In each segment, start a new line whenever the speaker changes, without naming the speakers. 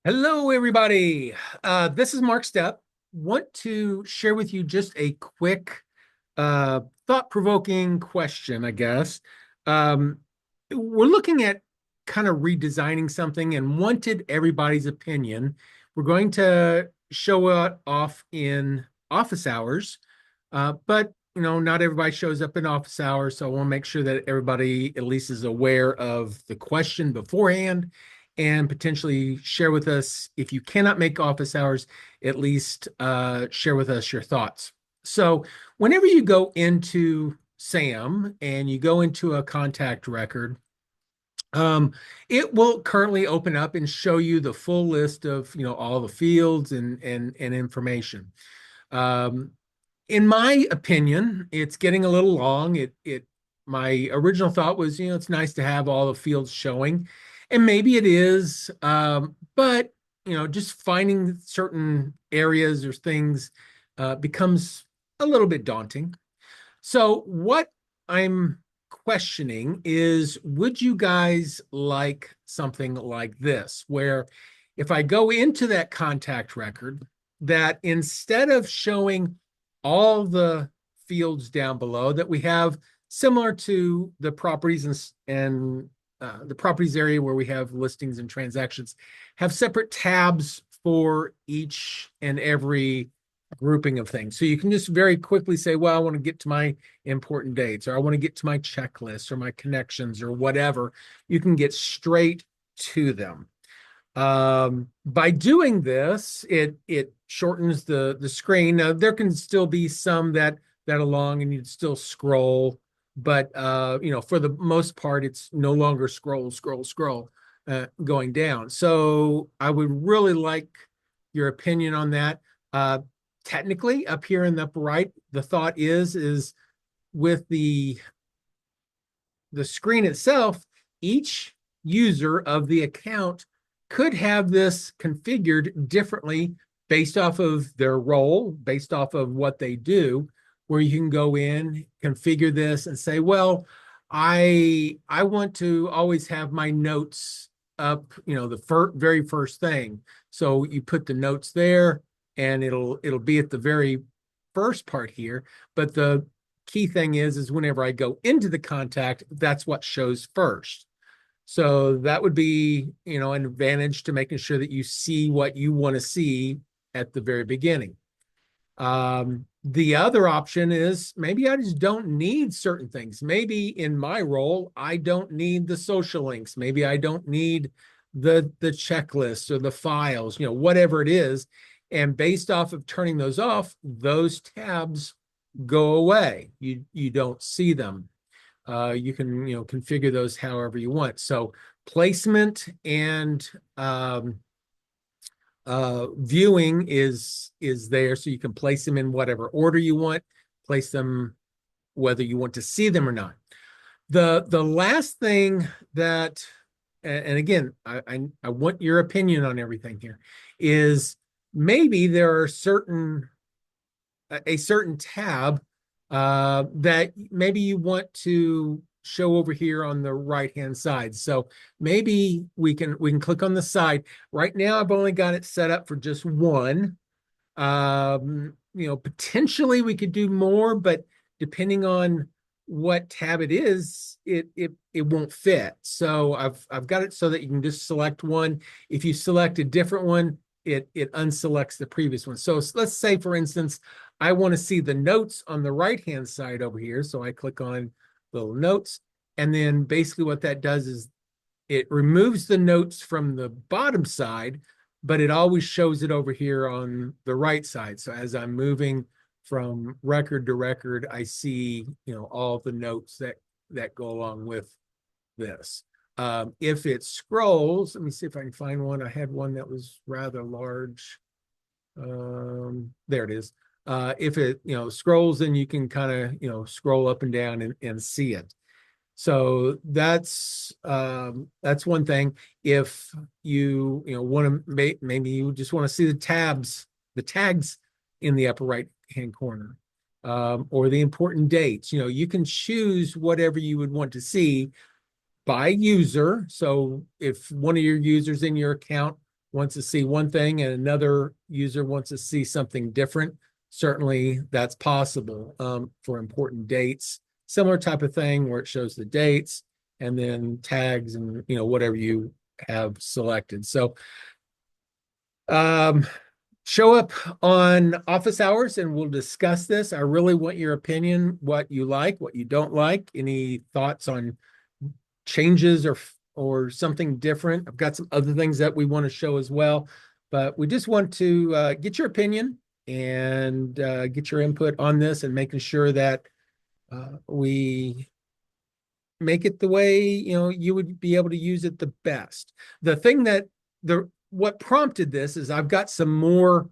Hello, everybody. This is Mark Stepp. Want to share with you just a quick, thought-provoking question, I guess. Um, we're looking at kind of redesigning something and wanted everybody's opinion. We're going to show it off in office hours, but not everybody shows up in office hours, so I want to make sure that everybody at least is aware of the question beforehand and potentially share with us, if you cannot make office hours, at least share with us your thoughts. So whenever you go into SAM and you go into a contact record, um, it will currently open up and show you the full list of all the fields and information. Um, in my opinion, it's getting a little long. It My original thought was, it's nice to have all the fields showing, and maybe it is, but just finding certain areas or things becomes a little bit daunting. So what I'm questioning is, would you guys like something like this, where if I go into that contact record, that instead of showing all the fields down below, that we have similar to the properties and the properties area where we have listings and transactions, have separate tabs for each and every grouping of things. So you can just very quickly say, well, I want to get to my important dates, or I want to get to my checklist or my connections or whatever. You can get straight to them. By doing this, it shortens the screen. Now, there can still be some that along and you'd still scroll, but for the most part, it's no longer scroll going down. So I would really like your opinion on that. Technically, up here in the upper right, the thought is with the screen itself, each user of the account could have this configured differently based off of their role, based off of what they do, where you can go in, configure this and say, well, I want to always have my notes up, the very first thing. So you put the notes there and it'll be at the very first part here. But the key thing is whenever I go into the contact, that's what shows first. So that would be, an advantage to making sure that you see what you want to see at the very beginning. The other option is maybe I just don't need certain things. Maybe in my role, I don't need the social links. Maybe I don't need the checklists or the files, whatever it is. And based off of turning those off, those tabs go away. You don't see them. You can configure those however you want. So placement and viewing is there, so you can place them in whatever order you want, place them whether you want to see them or not. The last thing that, and again, I want your opinion on everything here, is maybe there are a certain tab that maybe you want to show over here on the right hand side. So maybe we can click on the side. Right now I've only got it set up for just one. Potentially we could do more, but depending on what tab it is, it won't fit. So I've got it so that you can just select one. If you select a different one, it unselects the previous one. So let's say, for instance, I want to see the notes on the right hand side over here. So I click on little notes, and then basically what that does is it removes the notes from the bottom side, but it always shows it over here on the right side. So as I'm moving from record to record, I see, all the notes that go along with this. If it scrolls, let me see if I can find one. I had one that was rather large. There it is. If it scrolls, then you can kind of scroll up and down and see it. So that's one thing. If you want to maybe you just want to see the tags in the upper right hand corner, or the important dates. You can choose whatever you would want to see by user. So if one of your users in your account wants to see one thing and another user wants to see something different, certainly that's possible for important dates. Similar type of thing where it shows the dates and then tags and whatever you have selected. So show up on office hours and we'll discuss this. I really want your opinion, what you like, what you don't like, any thoughts on changes or something different. I've got some other things that we want to show as well, but we just want to get your opinion and get your input on this and making sure that we make it the way you would be able to use it the best. The thing that what prompted this is I've got some more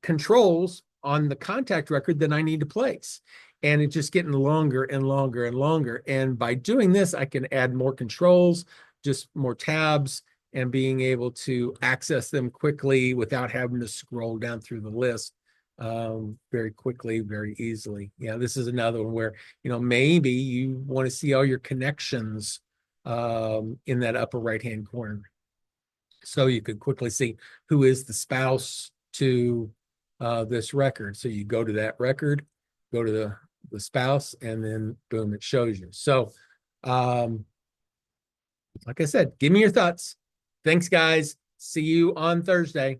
controls on the contact record than I need to place. And it's just getting longer and longer and longer. And by doing this, I can add more controls, just more tabs, and being able to access them quickly without having to scroll down through the list very quickly, very easily. Yeah, this is another one where, maybe you want to see all your connections in that upper right-hand corner. So you could quickly see who is the spouse to this record. So you go to that record, go to the spouse, and then boom, it shows you. So like I said, give me your thoughts. Thanks, guys. See you on Thursday.